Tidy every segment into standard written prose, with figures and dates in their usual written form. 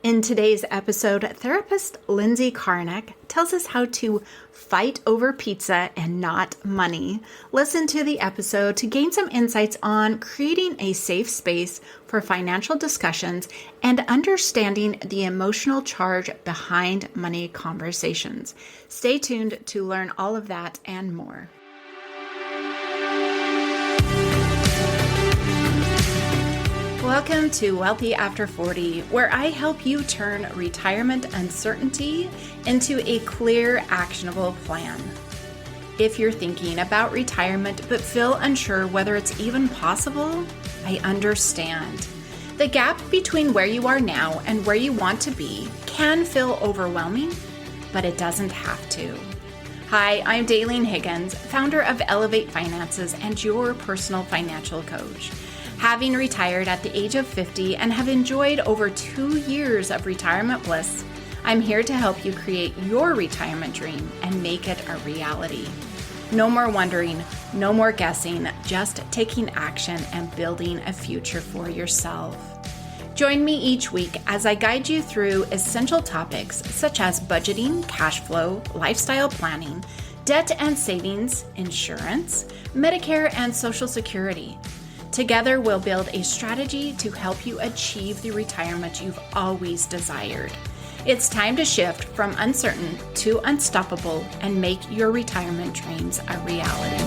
In today's episode, therapist Lindsey Carnick tells us how to fight over pizza and not money. Listen to the episode to gain some insights on creating a safe space for financial discussions and understanding the emotional charge behind money conversations. Stay tuned to learn all of that and more. Welcome to Wealthy After 40, where I help you turn retirement uncertainty into a clear, actionable plan. If you're thinking about retirement but feel unsure whether it's even possible, I understand. The gap between where you are now and where you want to be can feel overwhelming, but it doesn't have to. Hi, I'm Daleen Higgins, founder of Elevate Finances and your personal financial coach. Having retired at the age of 50 and have enjoyed over 2 years of retirement bliss, I'm here to help you create your retirement dream and make it a reality. No more wondering, no more guessing, just taking action and building a future for yourself. Join me each week as I guide you through essential topics such as budgeting, cash flow, lifestyle planning, debt and savings, insurance, Medicare, and Social Security. Together, we'll build a strategy to help you achieve the retirement you've always desired. It's time to shift from uncertain to unstoppable and make your retirement dreams a reality.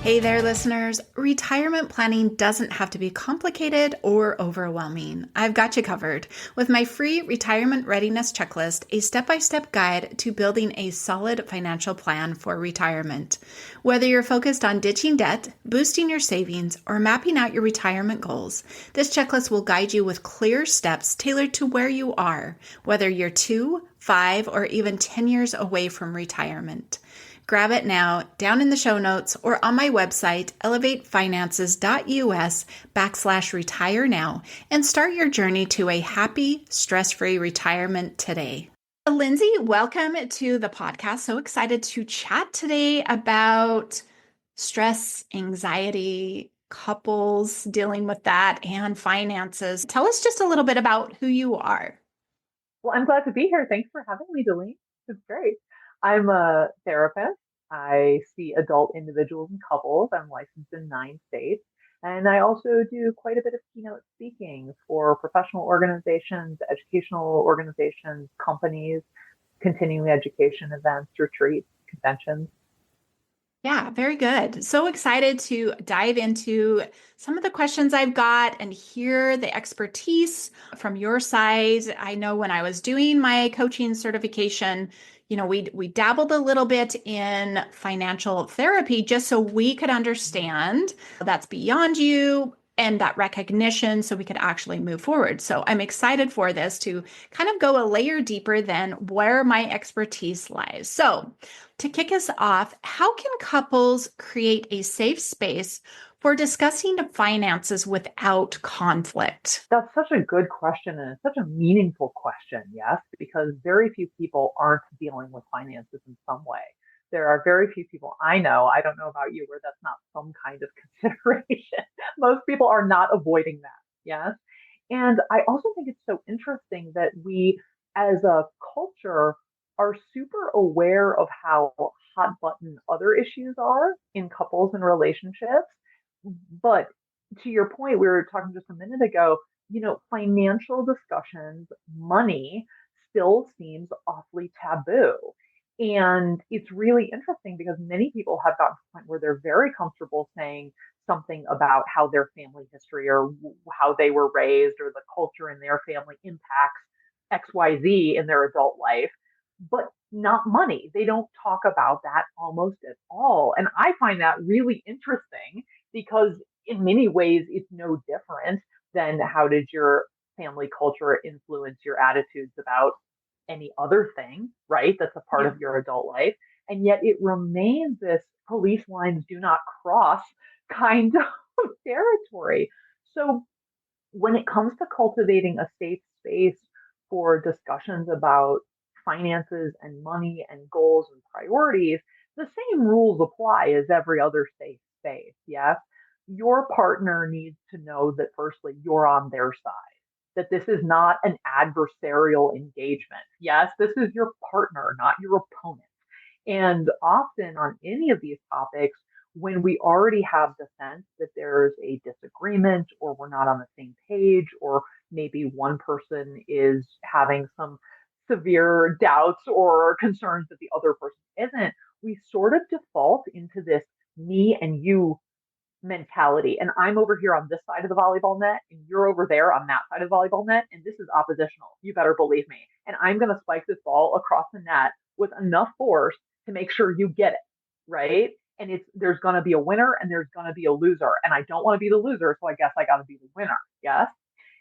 Hey there, listeners. Retirement planning doesn't have to be complicated or overwhelming. I've got you covered with my free retirement readiness checklist, a step-by-step guide to building a solid financial plan for retirement. Whether you're focused on ditching debt, boosting your savings, or mapping out your retirement goals, this checklist will guide you with clear steps tailored to where you are, whether you're 2, 5, or even 10 years away from retirement. Grab it now down in the show notes or on my website, elevatefinances.us/retire now, and start your journey to a happy, stress-free retirement today. Lindsey, welcome to the podcast. So excited to chat today about stress, anxiety, couples dealing with that, and finances. Tell us just a little bit about who you are. Well, I'm glad to be here. Thanks for having me, Deline. It's great. I'm a therapist. I see adult individuals and couples. I'm licensed in 9 states. And I also do quite a bit of keynote speaking for professional organizations, educational organizations, companies, continuing education events, retreats, conventions. Yeah, very good. So excited to dive into some of the questions I've got and hear the expertise from your side. I know when I was doing my coaching certification, we dabbled a little bit in financial therapy just so we could understand that's beyond you and that recognition so we could actually move forward. So I'm excited for this to kind of go a layer deeper than where my expertise lies. So to kick us off, how can couples create a safe space for discussing finances without conflict? That's such a good question, and it's such a meaningful question, yes, because very few people aren't dealing with finances in some way. There are very few people I know, I don't know about you, where that's not some kind of consideration. Most people are not avoiding that, yes. And I also think it's so interesting that we, as a culture, are super aware of how hot button other issues are in couples and relationships. But to your point, we were talking just a minute ago, financial discussions, money still seems awfully taboo. And it's really interesting because many people have gotten to the point where they're very comfortable saying something about how their family history or how they were raised or the culture in their family impacts XYZ in their adult life, but not money. They don't talk about that almost at all. And I find that really interesting because in many ways it's no different than how did your family culture influence your attitudes about any other thing, right? That's a part Yeah. of your adult life. And yet it remains this police lines do not cross kind of territory. So when it comes to cultivating a safe space for discussions about finances and money and goals and priorities, the same rules apply as every other safe space. Yes. your partner needs to know that firstly, you're on their side, that this is not an adversarial engagement. Yes, this is your partner, not your opponent. And often on any of these topics, when we already have the sense that there's a disagreement or we're not on the same page, or maybe one person is having some severe doubts or concerns that the other person isn't, we sort of default into this me and you mentality. And I'm over here on this side of the volleyball net, and you're over there on that side of the volleyball net, and this is oppositional. You better believe me. And I'm going to spike this ball across the net with enough force to make sure you get it, right? And there's going to be a winner and there's going to be a loser. And I don't want to be the loser, so I guess I got to be the winner. Yes.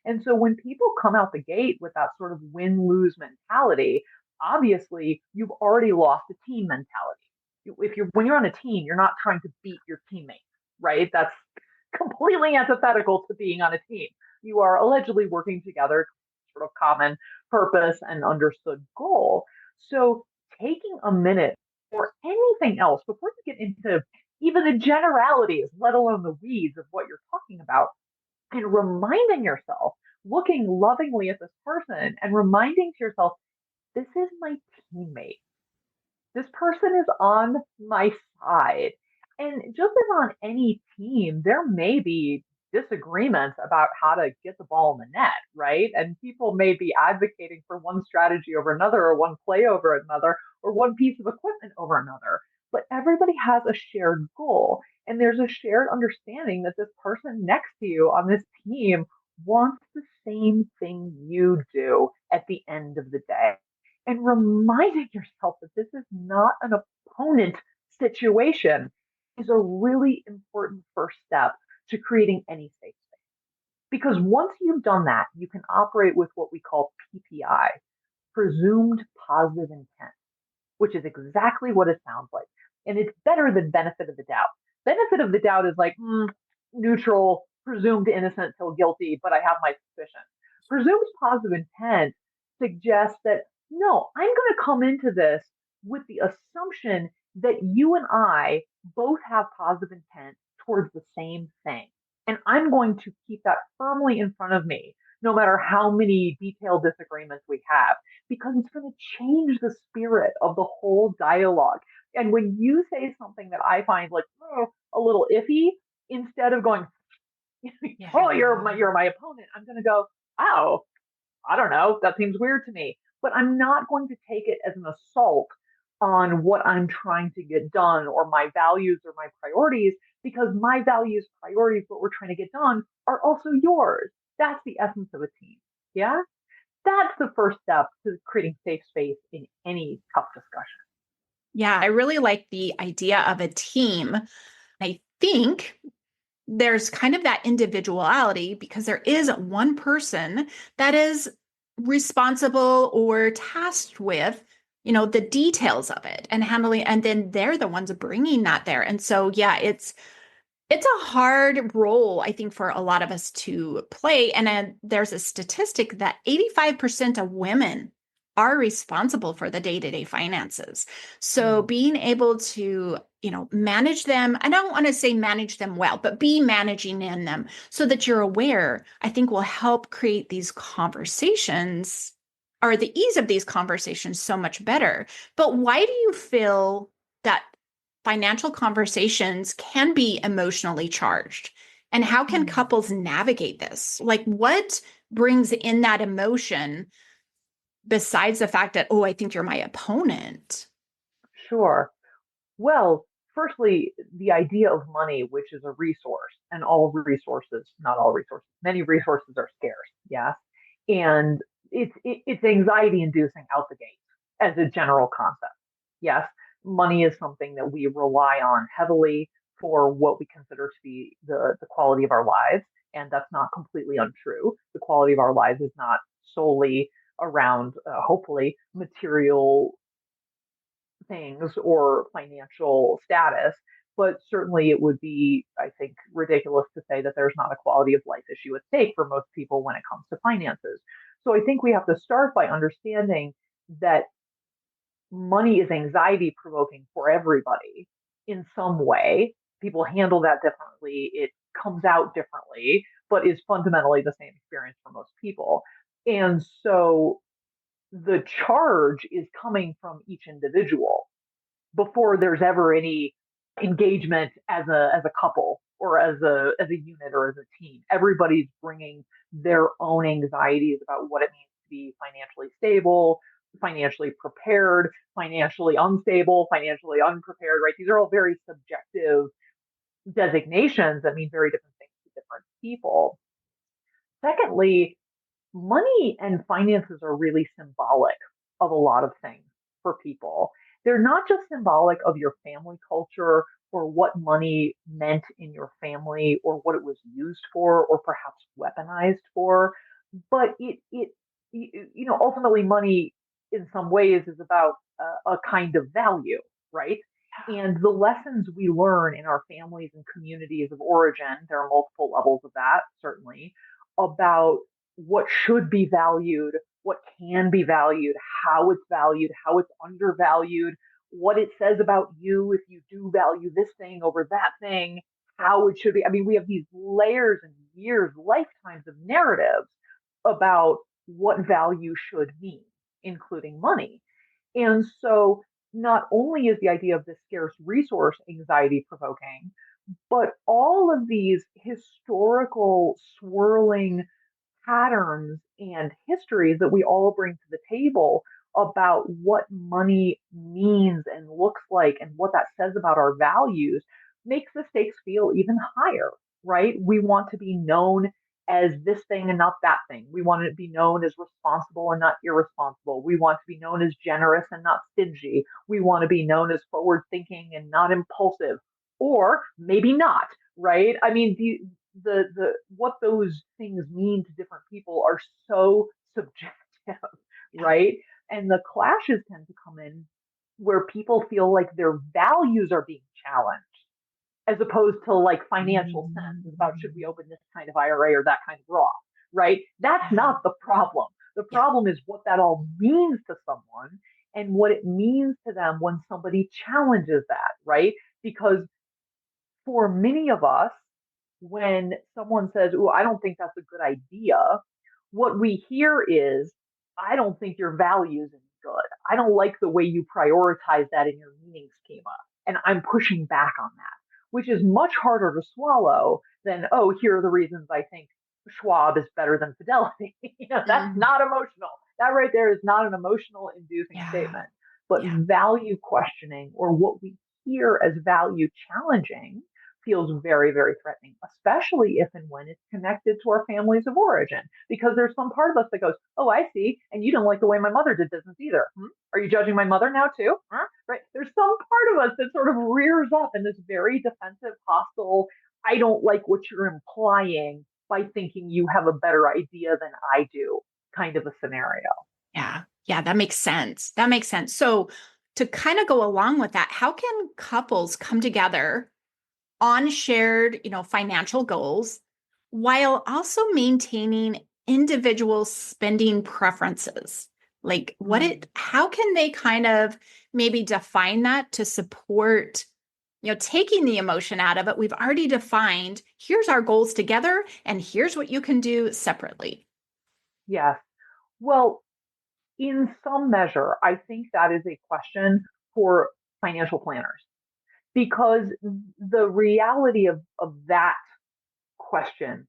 And so when people come out the gate with that sort of win lose mentality, obviously you've already lost a team mentality. If you're when you're on a team, you're not trying to beat your teammates, right? That's completely antithetical to being on a team. You are allegedly working together, sort of common purpose and understood goal. So taking a minute or anything else before you get into even the generalities, let alone the weeds of what you're talking about, and reminding yourself, looking lovingly at this person and reminding to yourself, this is my teammate. This person is on my side. And just as on any team, there may be disagreements about how to get the ball in the net, right? And people may be advocating for one strategy over another, or one play over another, or one piece of equipment over another. But everybody has a shared goal. And there's a shared understanding that this person next to you on this team wants the same thing you do at the end of the day, and reminding yourself that this is not an opponent situation is a really important first step to creating any safe space. Because once you've done that, you can operate with what we call PPI, presumed positive intent, which is exactly what it sounds like. And it's better than benefit of the doubt. Benefit of the doubt is like neutral, presumed innocent till guilty, but I have my suspicions. Presumed positive intent suggests that no, I'm going to come into this with the assumption that you and I both have positive intent towards the same thing. And I'm going to keep that firmly in front of me, no matter how many detailed disagreements we have, because it's going to change the spirit of the whole dialogue. And when you say something that I find like a little iffy, instead of going, oh, you're my opponent, I'm going to go, oh, I don't know, that seems weird to me. But I'm not going to take it as an assault on what I'm trying to get done or my values or my priorities, because my values, priorities, what we're trying to get done are also yours. That's the essence of a team. Yeah. That's the first step to creating safe space in any tough discussion. Yeah, I really like the idea of a team. I think there's kind of that individuality because there is one person that is responsible or tasked with, the details of it and handling, and then they're the ones bringing that there. And so, yeah, it's a hard role, I think, for a lot of us to play. And there's a statistic that 85% of women are responsible for the day-to-day finances. So being able to, manage them, I don't want to say manage them well, but be managing in them so that you're aware, I think will help create these conversations or the ease of these conversations so much better. But why do you feel that financial conversations can be emotionally charged? And how can couples navigate this? Like, what brings in that emotion besides the fact that, oh, I think you're my opponent? Sure. Well, firstly, the idea of money, which is a resource, and all resources, not all resources, many resources are scarce. Yes. And it's anxiety inducing out the gate as a general concept. Yes. Money is something that we rely on heavily for what we consider to be the quality of our lives. And that's not completely untrue. The quality of our lives is not solely around, hopefully, material things or financial status, but certainly it would be, I think, ridiculous to say that there's not a quality of life issue at stake for most people when it comes to finances. So I think we have to start by understanding that money is anxiety provoking for everybody in some way. People handle that differently. It comes out differently, but is fundamentally the same experience for most people. And so the charge is coming from each individual before there's ever any engagement as a couple or as a unit or as a team. Everybody's bringing their own anxieties about what it means to be financially stable, financially prepared, financially unstable, financially unprepared, right? These are all very subjective designations that mean very different things to different people. Secondly, money and finances are really symbolic of a lot of things for people. They're not just symbolic of your family culture or what money meant in your family or what it was used for or perhaps weaponized for, but ultimately money in some ways is about a kind of value, right? And the lessons we learn in our families and communities of origin, there are multiple levels of that, certainly, about what should be valued, what can be valued, how it's undervalued, what it says about you if you do value this thing over that thing, how it should be. I mean, we have these layers and years, lifetimes of narratives about what value should mean, including money. And so not only is the idea of the scarce resource anxiety provoking, but all of these historical swirling patterns and histories that we all bring to the table about what money means and looks like and what that says about our values makes the stakes feel even higher, right? We want to be known as this thing and not that thing. We want to be known as responsible and not irresponsible. We want to be known as generous and not stingy. We want to be known as forward thinking and not impulsive, or maybe not, right? I mean, the what those things mean to different people are so subjective, right? And the clashes tend to come in where people feel like their values are being challenged as opposed to like financial sense about should we open this kind of IRA or that kind of Roth, right? That's not the problem. The problem is what that all means to someone and what it means to them when somebody challenges that, right? Because for many of us, when someone says, "Oh, I don't think that's a good idea," what we hear is, "I don't think your values is good. I don't like the way you prioritize that in your meaning schema. And I'm pushing back on that," which is much harder to swallow than, "Oh, here are the reasons I think Schwab is better than Fidelity." That's not emotional. That right there is not an emotional inducing statement. But value questioning or what we hear as value challenging feels very, very threatening, especially if and when it's connected to our families of origin. Because there's some part of us that goes, "Oh, I see. And you don't like the way my mother did business either. Are you judging my mother now too?" Right? There's some part of us that sort of rears up in this very defensive, hostile, "I don't like what you're implying by thinking you have a better idea than I do" kind of a scenario. Yeah. Yeah. That makes sense. That makes sense. So to kind of go along with that, how can couples come together on shared, financial goals while also maintaining individual spending preferences? Like how can they kind of maybe define that to support, taking the emotion out of it? We've already defined, here's our goals together, and here's what you can do separately. Yes. Well, in some measure, I think that is a question for financial planners because the reality of that question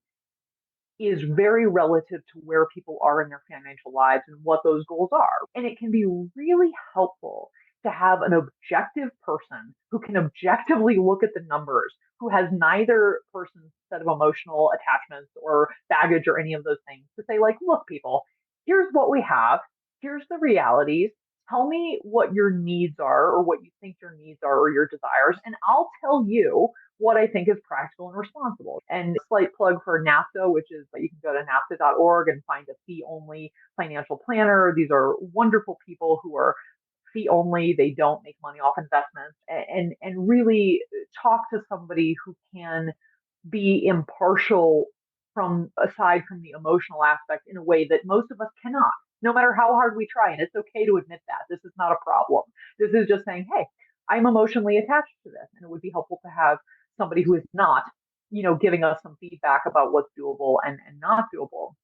is very relative to where people are in their financial lives and what those goals are. And it can be really helpful to have an objective person who can objectively look at the numbers, who has neither person's set of emotional attachments or baggage or any of those things, to say, like, "Look, people, here's what we have, here's the realities. Tell me what your needs are or what you think your needs are or your desires, and I'll tell you what I think is practical and responsible." And a slight plug for NAFTA, which is that you can go to NAFTA.org and find a fee only financial planner. These are wonderful people who are fee only. They don't make money off investments, and really talk to somebody who can be impartial from aside from the emotional aspect in a way that most of us cannot, no matter how hard we try. And it's okay to admit that. This is not a problem. This is just saying, "Hey, I'm emotionally attached to this, and it would be helpful to have somebody who is not giving us some feedback about what's doable and not doable.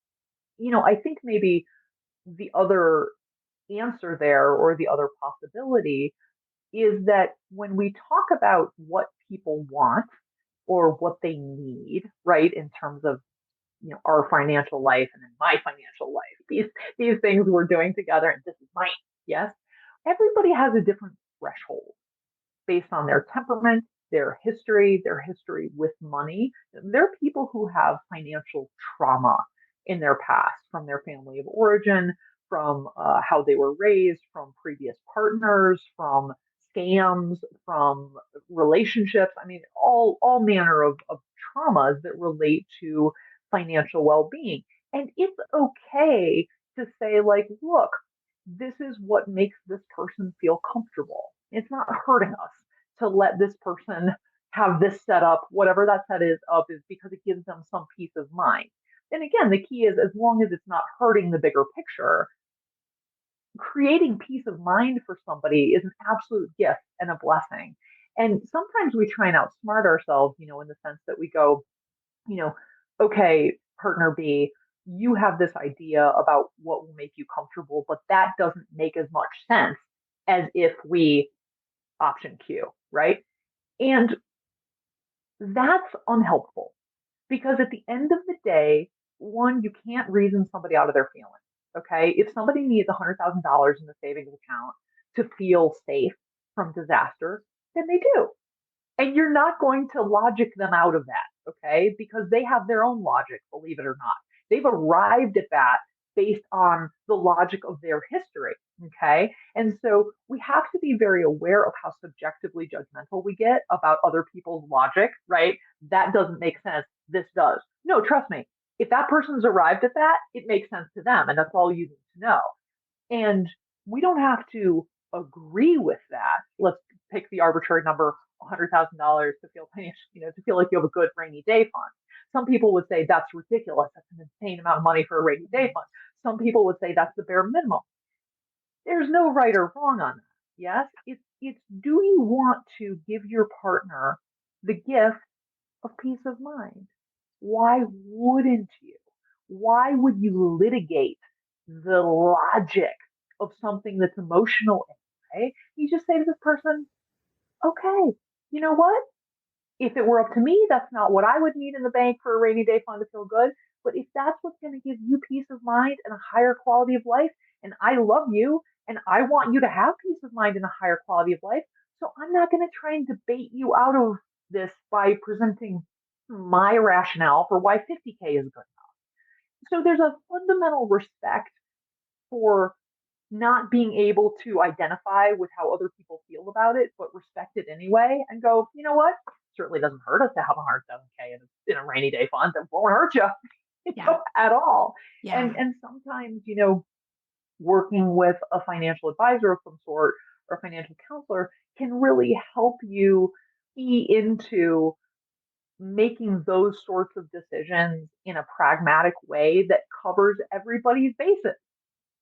I think maybe the other answer there, or the other possibility, is that when we talk about what people want or what they need, right, in terms of our financial life and then my financial life, these things we're doing together, and this is mine, yes, everybody has a different threshold based on their temperament, their history with money. There are people who have financial trauma in their past, from their family of origin, from how they were raised, from previous partners, from scams, from relationships. I mean, all manner of traumas that relate to financial well-being. And it's okay to say, like, look, this is what makes this person feel comfortable. It's not hurting us to let this person have this set up, whatever that set is up is, because it gives them some peace of mind. And again, the key is, as long as it's not hurting the bigger picture, creating peace of mind for somebody is an absolute gift and a blessing. And sometimes we try and outsmart ourselves, in the sense that we go, you know, okay, partner B, you have this idea about what will make you comfortable, but that doesn't make as much sense as if we option Q, right? And that's unhelpful, because at the end of the day, one, you can't reason somebody out of their feelings. Okay. If somebody needs $100,000 in the savings account to feel safe from disaster, then they do. And you're not going to logic them out of that, okay? Because they have their own logic, believe it or not. They've arrived at that based on the logic of their history, okay? And so we have to be very aware of how subjectively judgmental we get about other people's logic, right? That doesn't make sense. This does. No, trust me. If that person's arrived at that, it makes sense to them, and that's all you need to know. And we don't have to agree with that. Let's pick the arbitrary number, $100,000, to feel to feel like you have a good rainy day fund. Some people would say that's ridiculous. That's an insane amount of money for a rainy day fund. Some people would say that's the bare minimum. There's no right or wrong on that. Yes, it's do you want to give your partner the gift of peace of mind? Why wouldn't you? Why would you litigate the logic of something that's emotional anyway? You just say to this person, okay, you know what? If it were up to me, that's not what I would need in the bank for a rainy day fund to feel good. But if that's what's going to give you peace of mind and a higher quality of life, and I love you and I want you to have peace of mind and a higher quality of life, so I'm not going to try and debate you out of this by presenting my rationale for why 50K is good. So there's a fundamental respect for not being able to identify with how other people feel about it, but respect it anyway and go, you know what? Certainly doesn't hurt us to have 107K in a rainy day fund. That won't hurt you, Yeah. at all. Yeah. And sometimes, working with a financial advisor of some sort or a financial counselor can really help you be into making those sorts of decisions in a pragmatic way that covers everybody's bases,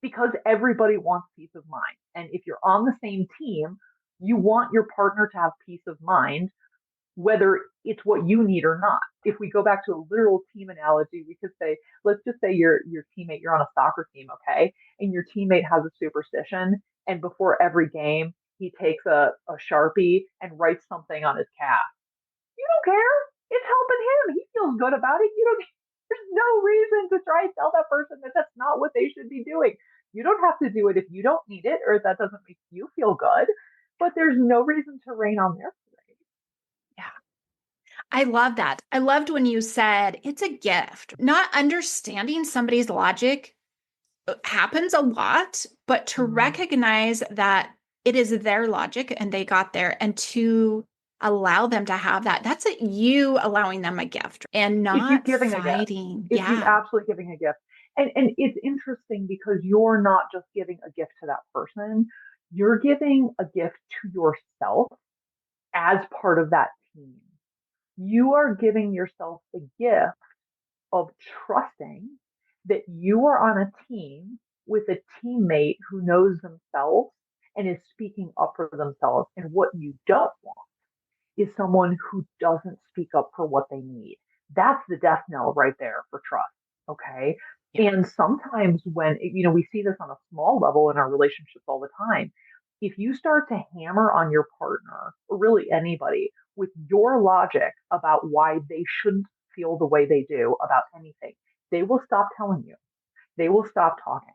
because everybody wants peace of mind. And if you're on the same team, you want your partner to have peace of mind, whether it's what you need or not. If we go back to a literal team analogy, we could say, let's just say your teammate, you're on a soccer team, okay? And your teammate has a superstition, and before every game, he takes a Sharpie and writes something on his calf. You don't care. It's helping him. He feels good about it. There's no reason to try and tell that person that that's not what they should be doing. You don't have to do it if you don't need it or if that doesn't make you feel good, but there's no reason to rain on their parade. Yeah. I love that. I loved when you said it's a gift. Not understanding somebody's logic happens a lot, but to recognize that it is their logic and they got there, and to allow them to have that, that's you allowing them a gift and It's you not giving a gift. fighting. It's you Yeah. absolutely giving a gift. And it's interesting because you're not just giving a gift to that person, you're giving a gift to yourself as part of that team. You are giving yourself the gift of trusting that you are on a team with a teammate who knows themselves and is speaking up for themselves. And what you don't want is someone who doesn't speak up for what they need. That's the death knell right there for trust. Okay. Yeah. And sometimes when, we see this on a small level in our relationships all the time. If you start to hammer on your partner or really anybody with your logic about why they shouldn't feel the way they do about anything, they will stop telling you. They will stop talking.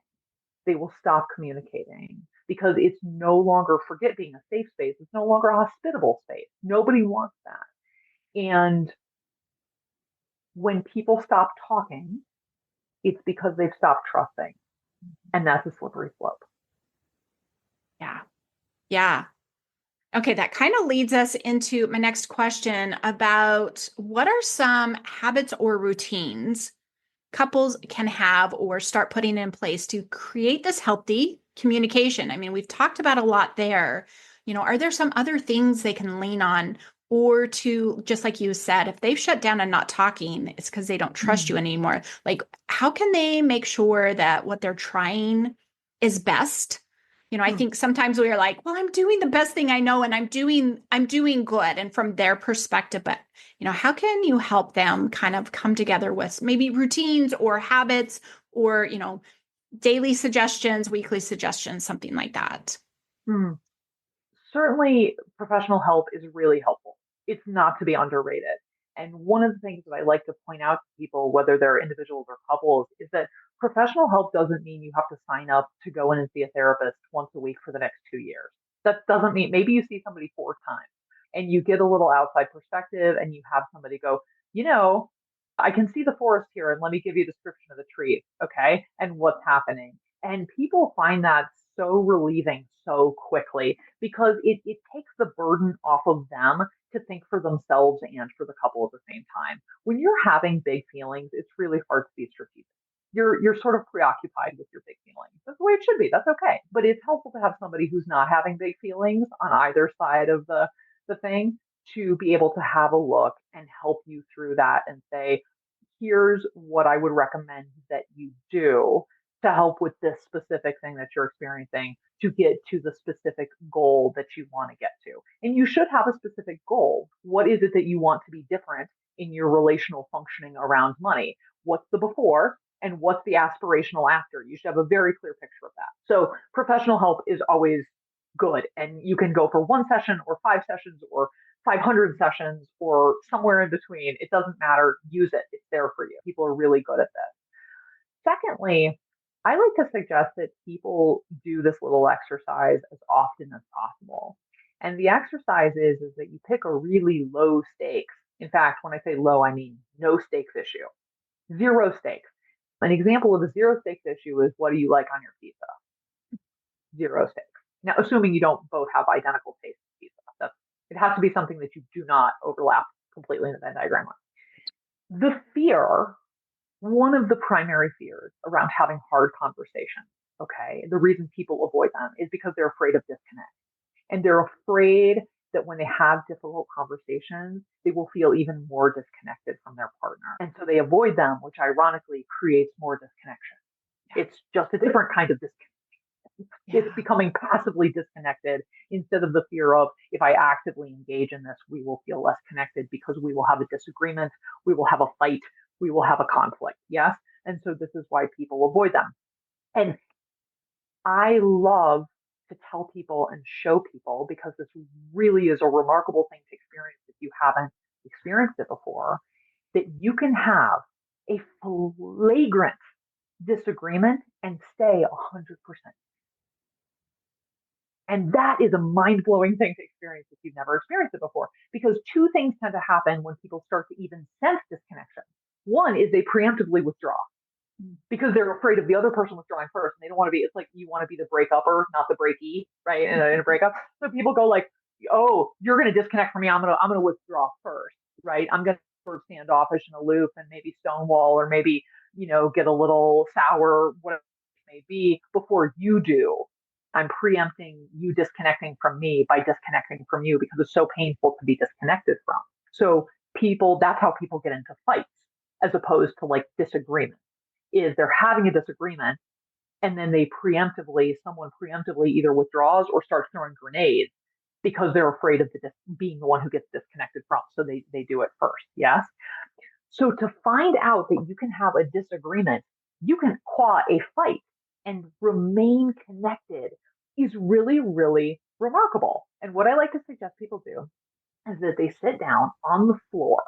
They will stop communicating because it's no longer, forget being a safe space. It's no longer a hospitable space. Nobody wants that. And when people stop talking, it's because they've stopped trusting. And that's a slippery slope. Yeah. Yeah. Okay, that kind of leads us into my next question about what are some habits or routines couples can have or start putting in place to create this healthy communication? I mean, we've talked about a lot there. Are there some other things they can lean on or to, just like you said, if they've shut down and not talking, it's because they don't trust you Mm. anymore. Like, how can they make sure that what they're trying is best? I Mm. think sometimes we are like, well, I'm doing the best thing I know and I'm doing good. And from their perspective, but how can you help them kind of come together with maybe routines or habits or, daily suggestions, weekly suggestions, something like that? Mm. Certainly professional help is really helpful. It's not to be underrated. And one of the things that I like to point out to people, whether they're individuals or couples, is that professional help doesn't mean you have to sign up to go in and see a therapist once a week for the next 2 years. That doesn't mean maybe you see somebody 4 times and you get a little outside perspective and you have somebody go, you know, I can see the forest here and let me give you a description of the trees, okay, and what's happening. And people find that so relieving so quickly because it takes the burden off of them to think for themselves and for the couple at the same time. When you're having big feelings, it's really hard to be strategic. You're sort of preoccupied with your big feelings. That's the way it should be. That's okay. But it's helpful to have somebody who's not having big feelings on either side of the thing to be able to have a look and help you through that and say, here's what I would recommend that you do to help with this specific thing that you're experiencing to get to the specific goal that you want to get to. And you should have a specific goal. What is it that you want to be different in your relational functioning around money? What's the before and what's the aspirational after? You should have a very clear picture of that. So professional help is always good. And you can go for 1 session or 5 sessions or 500 sessions or somewhere in between. It doesn't matter. Use it. It's there for you. People are really good at this. Secondly, I like to suggest that people do this little exercise as often as possible. And the exercise is that you pick a really low stakes. In fact, when I say low, I mean no stakes issue, zero stakes. An example of a zero stakes issue is what do you like on your pizza? Zero stakes. Now, assuming you don't both have identical taste in pizza, it has to be something that you do not overlap completely in the Venn diagram on. The fear, one of the primary fears around having hard conversations, okay, the reason people avoid them is because they're afraid of disconnect. And they're afraid that when they have difficult conversations, they will feel even more disconnected from their partner. And so they avoid them, which ironically creates more disconnection. Yeah. It's just a different kind of disconnection. Yeah. It's becoming passively disconnected instead of the fear of if I actively engage in this, we will feel less connected because we will have a disagreement, we will have a fight, we will have a conflict. Yes. And so this is why people avoid them. And I love to tell people and show people because this really is a remarkable thing to experience if you haven't experienced it before, that you can have a flagrant disagreement and stay 100%. And that is a mind blowing thing to experience if you've never experienced it before, because two things tend to happen when people start to even sense disconnection. One is they preemptively withdraw because they're afraid of the other person withdrawing first. And they don't want to be, it's like you want to be the breakupper, not the breakee, right? In a breakup. So people go like, oh, you're going to disconnect from me. I'm going to withdraw first, right? I'm going to sort of standoffish and aloof and maybe stonewall or maybe, get a little sour, whatever it may be before you do. I'm preempting you disconnecting from me by disconnecting from you because it's so painful to be disconnected from. So that's how people get into fights as opposed to like disagreements is they're having a disagreement and then someone preemptively either withdraws or starts throwing grenades because they're afraid of being the one who gets disconnected from. So they do it first. Yes. So to find out that you can have a disagreement, you can qua a fight and remain connected is really, really remarkable. And what I like to suggest people do is that they sit down on the floor,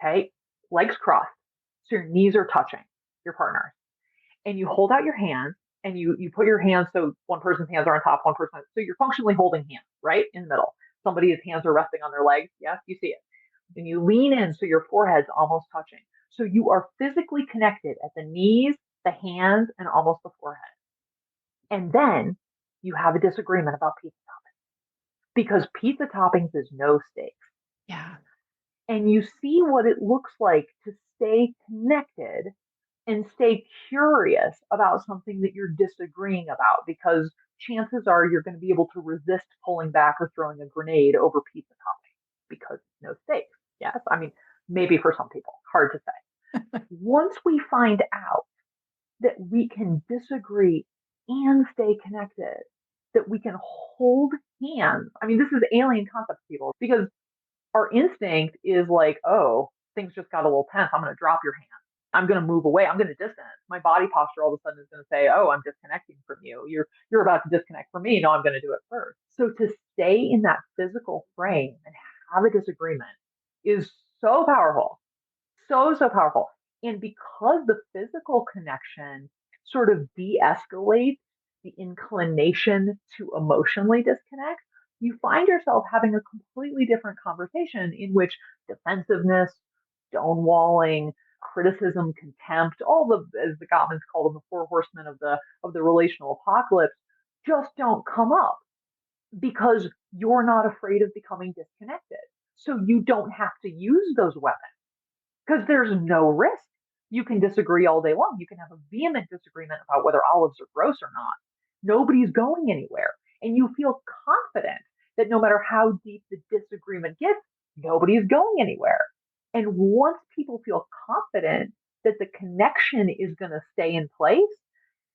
okay, legs crossed, so your knees are touching your partner, and you hold out your hands and you put your hands so one person's hands are on top, one person, so you're functionally holding hands, right, in the middle. Somebody's hands are resting on their legs. Yes, you see it. And you lean in so your forehead's almost touching. So you are physically connected at the knees, the hands, and almost the forehead. And then you have a disagreement about pizza toppings because pizza toppings is no steak. Yeah. And you see what it looks like to stay connected and stay curious about something that you're disagreeing about because chances are you're going to be able to resist pulling back or throwing a grenade over pizza topping because no stakes. Yes, I mean, maybe for some people, hard to say. Once we find out that we can disagree and stay connected, that we can hold hands. I mean, this is alien concept to people because our instinct is like, oh, things just got a little tense. I'm going to drop your hand. I'm going to move away. I'm going to distance. My body posture all of a sudden is going to say, oh, I'm disconnecting from you. You're about to disconnect from me. No, I'm going to do it first. So to stay in that physical frame and have a disagreement is so powerful. So, so powerful. And because the physical connection sort of de-escalates the inclination to emotionally disconnect, you find yourself having a completely different conversation in which defensiveness, stonewalling, criticism, contempt, all the, as the Gottmans call them, the four horsemen of the relational apocalypse, just don't come up because you're not afraid of becoming disconnected. So you don't have to use those weapons because there's no risk. You can disagree all day long. You can have a vehement disagreement about whether olives are gross or not. Nobody's going anywhere. And you feel confident that no matter how deep the disagreement gets, nobody's going anywhere. And once people feel confident that the connection is going to stay in place,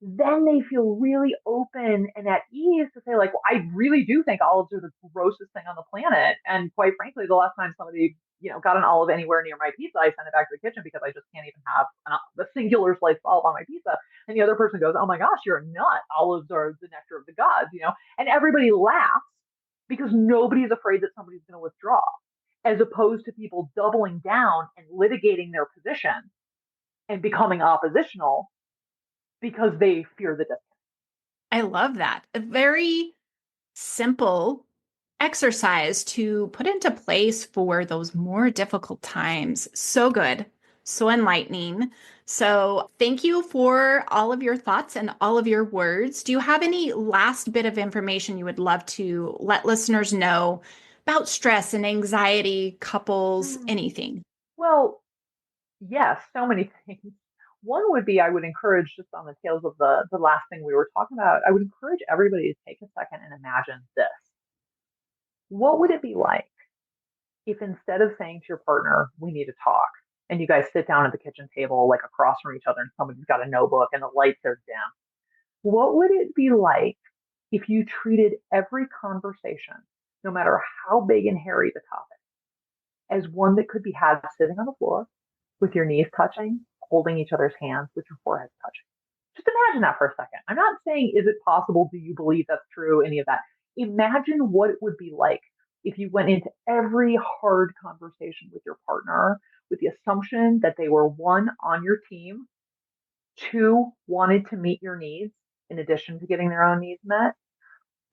then they feel really open and at ease to say, like, well, I really do think olives are the grossest thing on the planet. And quite frankly, the last time somebody, got an olive anywhere near my pizza, I sent it back to the kitchen because I just can't even have the singular sliced olive on my pizza. And the other person goes, oh my gosh, you're a nut. Olives are the nectar of the gods. And everybody laughs because nobody's afraid that somebody's going to withdraw, as opposed to people doubling down and litigating their position and becoming oppositional because they fear the disconnect. I love that. A very simple exercise to put into place for those more difficult times. So good, so enlightening. So, thank you for all of your thoughts and all of your words. Do you have any last bit of information you would love to let listeners know about stress and anxiety, couples, anything? Well, yes, so many things. One would be I would encourage, just on the tails of the last thing we were talking about, I would encourage everybody to take a second and imagine this. What would it be like if instead of saying to your partner, we need to talk, and you guys sit down at the kitchen table, like across from each other, and somebody's got a notebook and the lights are dim? What would it be like if you treated every conversation, no matter how big and hairy the topic, as one that could be had sitting on the floor with your knees touching, holding each other's hands with your foreheads touching? Just imagine that for a second. I'm not saying, is it possible? Do you believe that's true? Any of that. Imagine what it would be like if you went into every hard conversation with your partner with the assumption that they were, one, on your team, two, wanted to meet your needs in addition to getting their own needs met,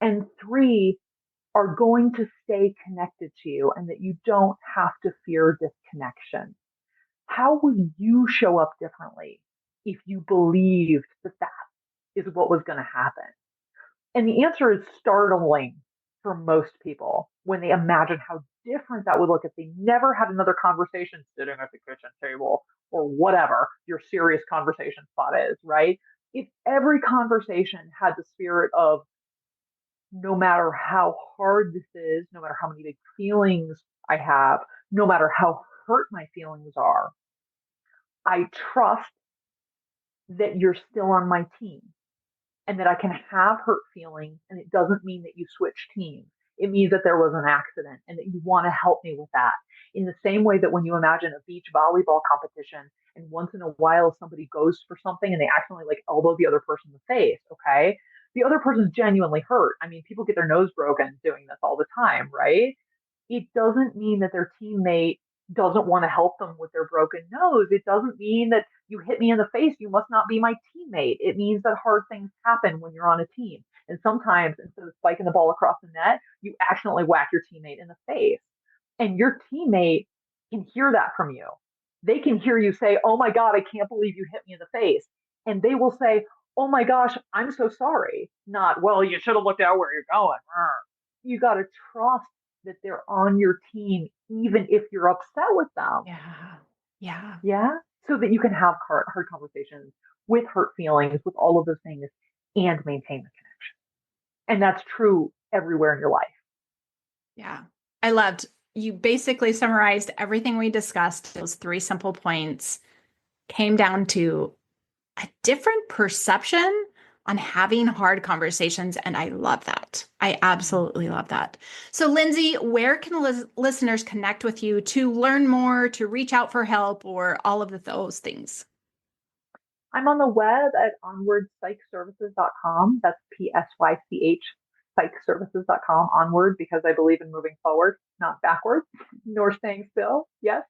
and three, are going to stay connected to you and that you don't have to fear disconnection. How would you show up differently if you believed that that is what was going to happen? And the answer is startling for most people when they imagine how different that would look if they never had another conversation sitting at the kitchen table or whatever your serious conversation spot is, right? If every conversation had the spirit of, no matter how hard this is, no matter how many big feelings I have, no matter how hurt my feelings are, I trust that you're still on my team and that I can have hurt feelings and it doesn't mean that you switch teams. It means that there was an accident and that you want to help me with that. In the same way that when you imagine a beach volleyball competition and once in a while somebody goes for something and they accidentally like elbow the other person in the face, okay? The other person's genuinely hurt. I mean, people get their nose broken doing this all the time, right? It doesn't mean that their teammate doesn't want to help them with their broken nose. It doesn't mean that you hit me in the face, you must not be my teammate. It means that hard things happen when you're on a team. And sometimes instead of spiking the ball across the net, you accidentally whack your teammate in the face. And your teammate can hear that from you. They can hear you say, "Oh my God, I can't believe you hit me in the face." And they will say, "Oh my gosh, I'm so sorry." Not, "Well, you should have looked out where you're going." You got to trust that they're on your team, even if you're upset with them. Yeah. Yeah. Yeah. So that you can have hard conversations with hurt feelings, with all of those things, and maintain the connection. And that's true everywhere in your life. Yeah. I loved you basically summarized everything we discussed. Those 3 simple points came down to a different perception on having hard conversations. And I love that. I absolutely love that. So, Lindsey, where can listeners connect with you to learn more, to reach out for help, or all of those things? I'm on the web at onwardpsychservices.com. That's PSYCH psychservices.com, onward, because I believe in moving forward, not backwards, nor staying still. Yes.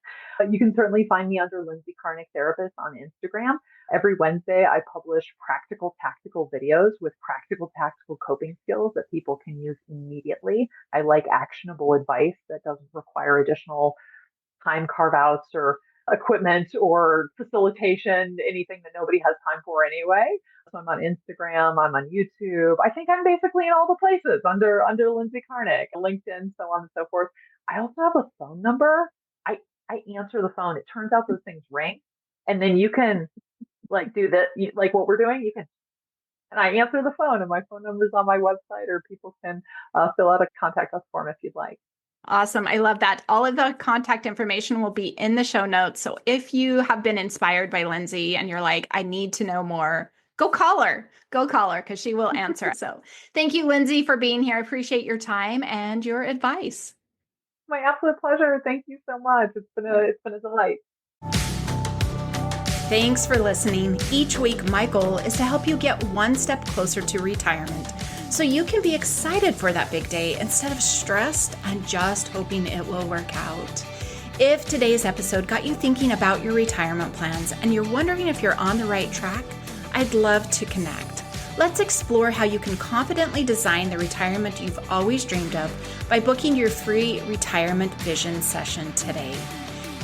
You can certainly find me under Lindsey Carnick Therapist on Instagram. Every Wednesday, I publish practical tactical videos with practical tactical coping skills that people can use immediately. I like actionable advice that doesn't require additional time carve outs or equipment or facilitation, anything that nobody has time for anyway. So I'm on Instagram, I'm on YouTube. I think I'm basically in all the places under Lindsey Carnick, LinkedIn, so on and so forth. I also have a phone number. I answer the phone. It turns out those things ring. And then you can like do that, like what we're doing, you can, and I answer the phone and my phone number is on my website, or people can fill out a contact us form if you'd like. Awesome. I love that. All of the contact information will be in the show notes. So if you have been inspired by Lindsey and you're like, I need to know more, go call her because she will answer. So thank you, Lindsey, for being here. I appreciate your time and your advice. My absolute pleasure. Thank you so much. It's been a delight. Thanks for listening. Each week, my goal is to help you get one step closer to retirement so you can be excited for that big day instead of stressed and just hoping it will work out. If today's episode got you thinking about your retirement plans and you're wondering if you're on the right track, I'd love to connect. Let's explore how you can confidently design the retirement you've always dreamed of by booking your free retirement vision session today.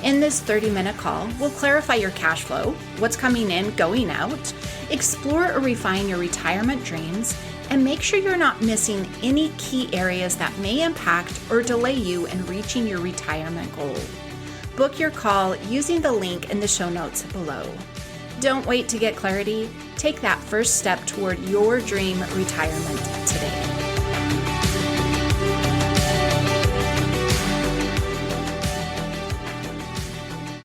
In this 30-minute call, we'll clarify your cash flow, what's coming in, going out, explore or refine your retirement dreams, and make sure you're not missing any key areas that may impact or delay you in reaching your retirement goal. Book your call using the link in the show notes below. Don't wait to get clarity. Take that first step toward your dream retirement today.